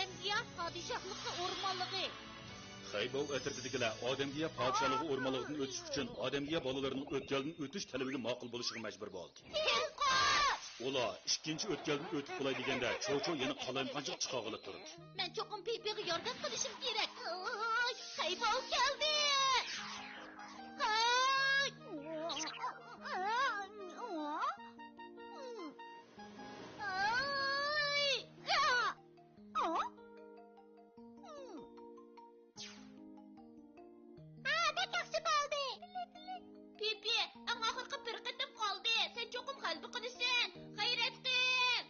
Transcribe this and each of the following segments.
Odamgiya padişahlıqqa o'rmonlig'i. Xaybov atritidagilar odamgiya podshohlig'i o'rmonlig'idan o'tish uchun odamgiya bolalarining o'tkaldan o'tish talabiga ma'qul bo'lishiga majbur bo'ldi. Ular ikkinchi o'tkaldan o'tib qolay deganda cho'cho yana qalayimqanchiq chiqog'ilib turdi. Men cho'qim Pipiga yordam qilishim kerak. Xaybov keldi. Pipi, ang oxirgi bir qitim qoldi. Sen cho'qim qalbi qilisan. Xayrat qil.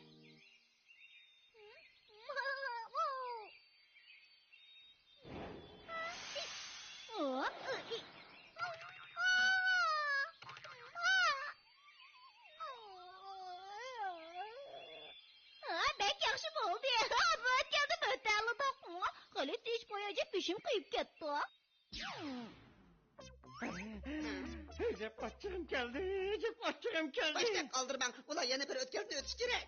Bek yaxshi bo'ldi. Bu o'tgandan o'talidoq. Hali tish qo'yaja pishim qiyib ketdi. Jep açığım geldi. Başta kaldırmam. Ulan yeni bir ötkelden ötüş gerek.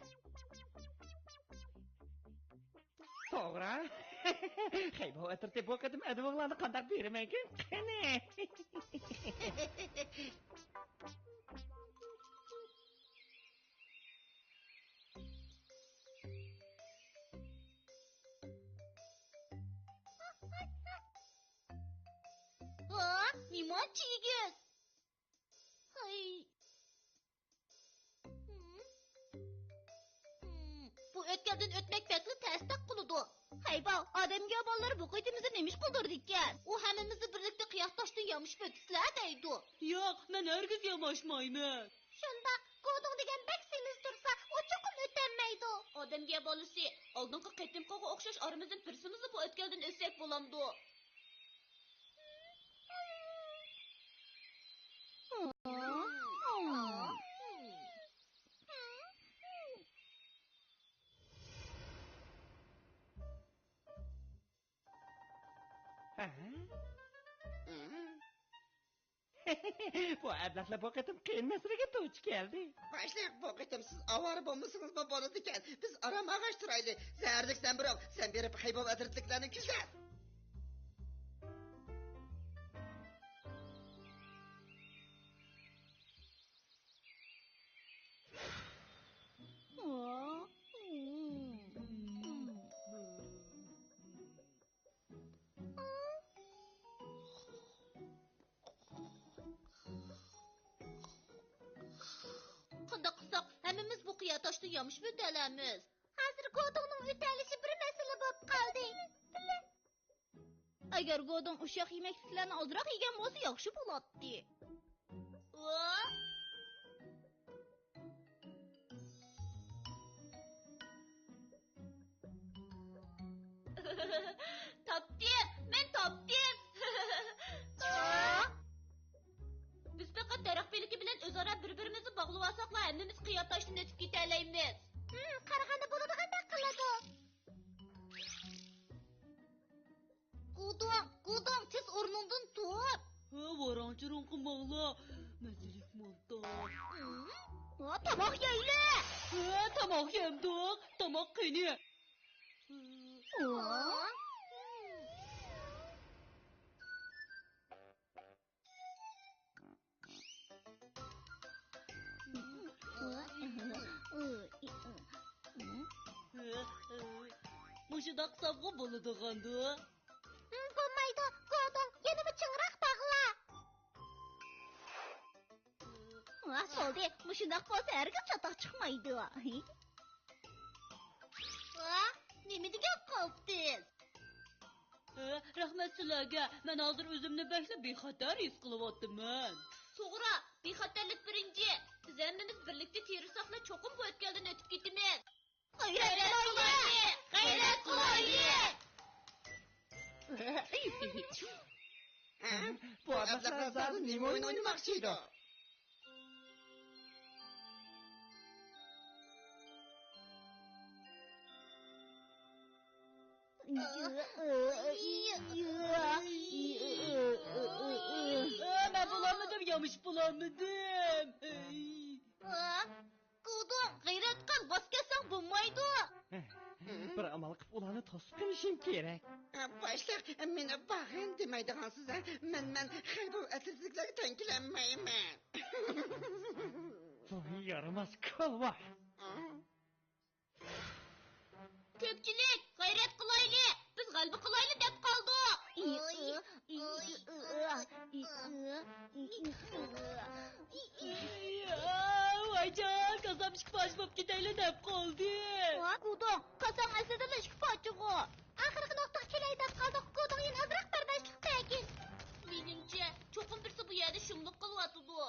Doğru. Xaybov atriti bu qadim adamlarni qandaq beramankin? Qani. Nima chiygiz? Bu o'tgandan o'tmak bekli tasdiq qiladi. Xaybov, odamga bolalar bu qaytimizni nemish qildirdi ekan? U hammamizni birlikda qiyoqtoshdan yomishib o'tisizlar deydi. Yo'q, men hargiz yomashmayman. Shundoq, Godong degan bek semiz tursa, u cho'qim o'tolmaydi. Odamga bolasi, oldingi qaytimga o'xshash oramizdan birsimizni bu o'tgandan o'tsak bo'lamdi. Bu adamlar bu qadim qiyin masalaga duch keldi. Başlayık bu kıtım siz avarı bulmuşsunuz mu bolu diken. Biz arama ağaçtıraylı. Zehirlikten bırak. Sen berip Xaybov atritiliklerini güzel. Qanday qilsak, hammamiz bu qiyoqtoshdan yomishib o'tamiz. Hozir Godongning o'talishi bir masala bo'lib qoldi. Agar Godong o'sha yemekliklarni ozroq yegan bo'lsa, yaxshi bo'ladi. Topdim, men topdim. Biz faqat taraqbiligi bilan o'zaro bir-birimizni bog'lab olsaqlar, hammamiz qiyoqtoshdan o'tib keta olamiz. Qaraganda bo'ladigandek qiladi. Godong, tez o'rningdan tur. Varanchiron qilmoqla. Mazilik monta. Tomoq yeyli. Tomoq yemdiq. Tomoq qani. Mushudaq sabg'i bo'ladigandi. Bo'lmaydi, Godong, yana bir chingroq bog'la. Bo'ldi, mushundaq bo'lsa hargiz chatoq chiqmaydi. Nima degan qopsiz? Rahmat sizlarga. Men hozir o'zimni beklab bexatar his qilyapman. To'g'ri, bexatarlik birinchi. Biz hammamiz birlikda terisoqlar cho'qim bu o'tgandan o'tib ketamiz. G'ayrat qilaylik. Bu adamlar zaten nima oyun oynamoqchiydi? Ben bulamadım, yamış bulamadım. Godong, g'ayrat qil, bosib ketsan bo'lmaydi. Bir amal qilib ularni to'sib qilishim kerak. Başlıq, meni bağın demaydigansiz, ha? Men xaybov atirtiklarga tankilanmayman. Voy yaramaz kalva. Ko'pchilik, g'ayrat qilayli. Biz g'alaba qilayli deb qoldik. Voyjon, qasam ishqibosh bo'lib ketayli deb qoldi. Gudong, qasam aslida ishqibojig'u. Oxirgi nuqtaga kelay deb qoldik. Gudong yana ozroq bardashlik tekin. Meningcha, cho'qim birsi bu yerda shumliq qilyotidi.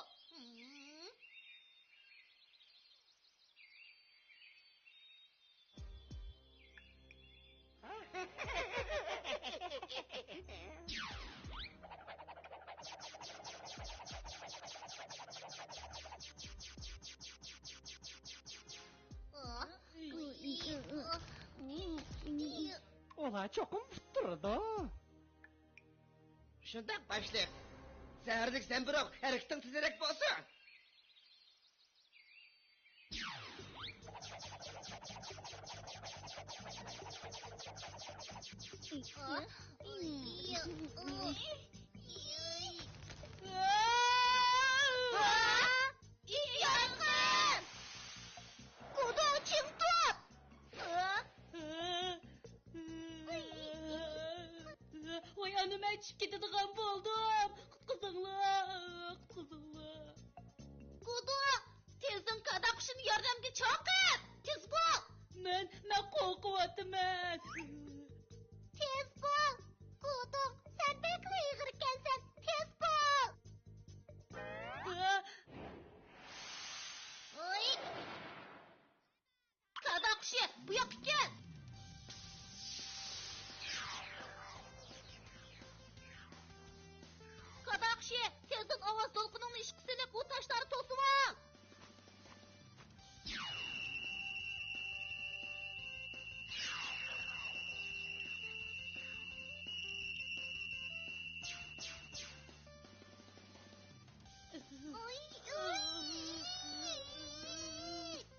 Ular cho'qim turdi. Shundoq başlıq. Zərdik sən biroq, hərəkətin tezərək bolsun. Yangın! Gudong, çık tut! Voy anam aytishib ketadigan bo'ldim. Qutqizinglar. Gudong, tezdan qadaqishini yordamga chaqir. Tez bo'l. Men qo'rqyapman. Tez bo'l. Gudong, sen bekli ig'ir ekansan. Tez bo'l. Oy! Qadaqshi, bu yoqqa kel. Qadaqshi, tezdan ovoz to'lqinini ishga silib, bu toshlarni to'sib ol.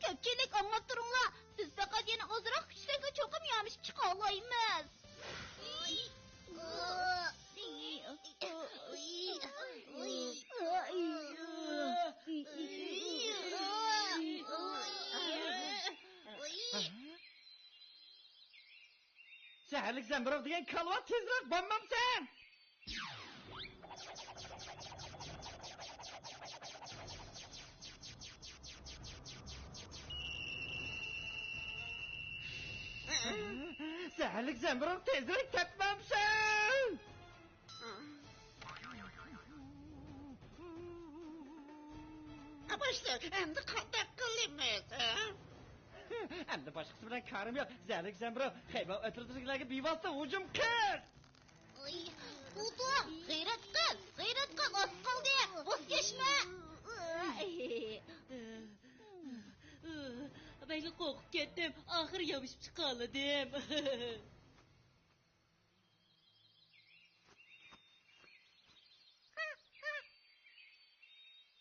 Ko'pchilik anlab turinglar. Biz faqat yana ozroq kuchlarga cho'qim yamishib chiqa olmaymiz. Seherlik zembiroq degan kalva tezroq bo'lmamsan. Seherlik zembiroq tezroq tepmamsan. Başlıq, endi qandaq qılımız, ha? Endi boshqasi bilan karim yo'q. Seherlik zembiroq xaybo atrofdagilarga bevosita hujum qil. Gudong, g'ayrat qil, oz qoldi. Bo'z kechma. Ben qo'rqib ketdim. Oxir yopishib chiqoldim.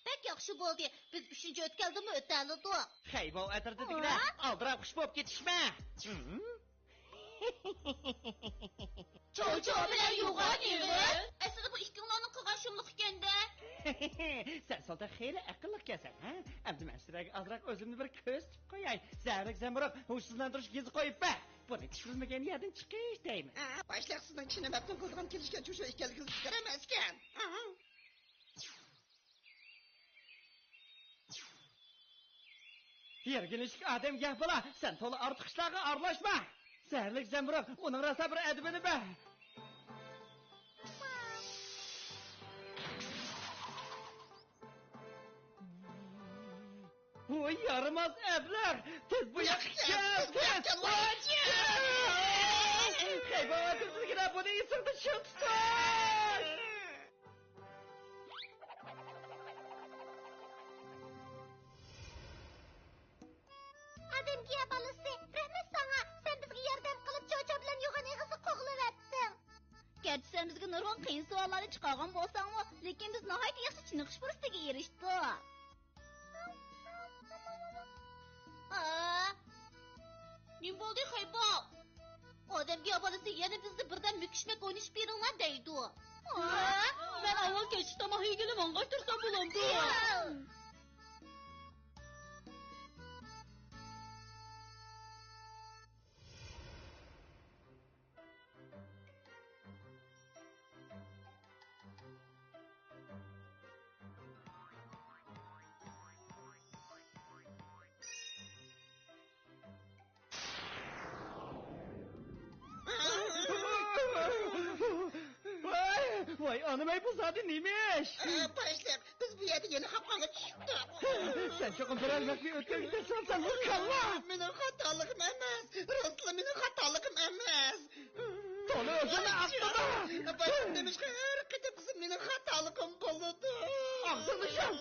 Bek yaxshi bo'ldi. Biz 3-chi o'tkaldimi o'talidu. Xaybo atrofdagilar aldirab xush bo'lib ketishma. Cho'cho bilan yo'g'on yig'in. Aslida bu ikkovlarning qilgan shumliq ekanda. Sen solda xeyli aqlli ekansan, ha? Endi men sizlarga ozroq o'zimni bir ko'z tutib qo'yay. Zarlik zambiroq hushsizlantirish gezi qo'yib-ba. Buni tushirmagan yerdan chiqish deyman. Başlıq sizdən kinemətdən qılğan kelişkən çoşu ikəligiz fikirəməzkən. Yerginishlik odam gap bo'la. Sen to'la ortiqishlarga aralashma. Zarlik zambiroq uning rosa bir adabini ber. Oy yaramaz evler. Tez bu yakacağız. Xaybo atrofdagilar buni esirdi shu tutun. Adamga balasi, rahmat sana. Sen bizga yordam qilib cho'cho bilan yo'g'on ig'izni qo'g'lavatding. Gerçi sen bizga nurg'un qiyin savollarni chiqargan bo'lsangmi, lekin biz nihoyat yaxshi chiniqish fursatiga erishdik. Ne bo'ldi Xaybo? Odamga bolasi yana bizni birdan müküşmek oynayıp beringlar deydi. Ben avval keçi tamah yegini mangaytırsam bulamdı. Vay anam ey bu zaten neymiş? Başlayalım. Biz bu yerde yeni kapana düştük. Sen çok öldürelmek bir ötken gidersen sen vur kalla. Benim hatalıkım emez. Rastlı benim hatalıkım emez. Onu özüne aklama. Başım demiş ki her kıtı kızım benim hatalıkım buludu. Ağzını şam.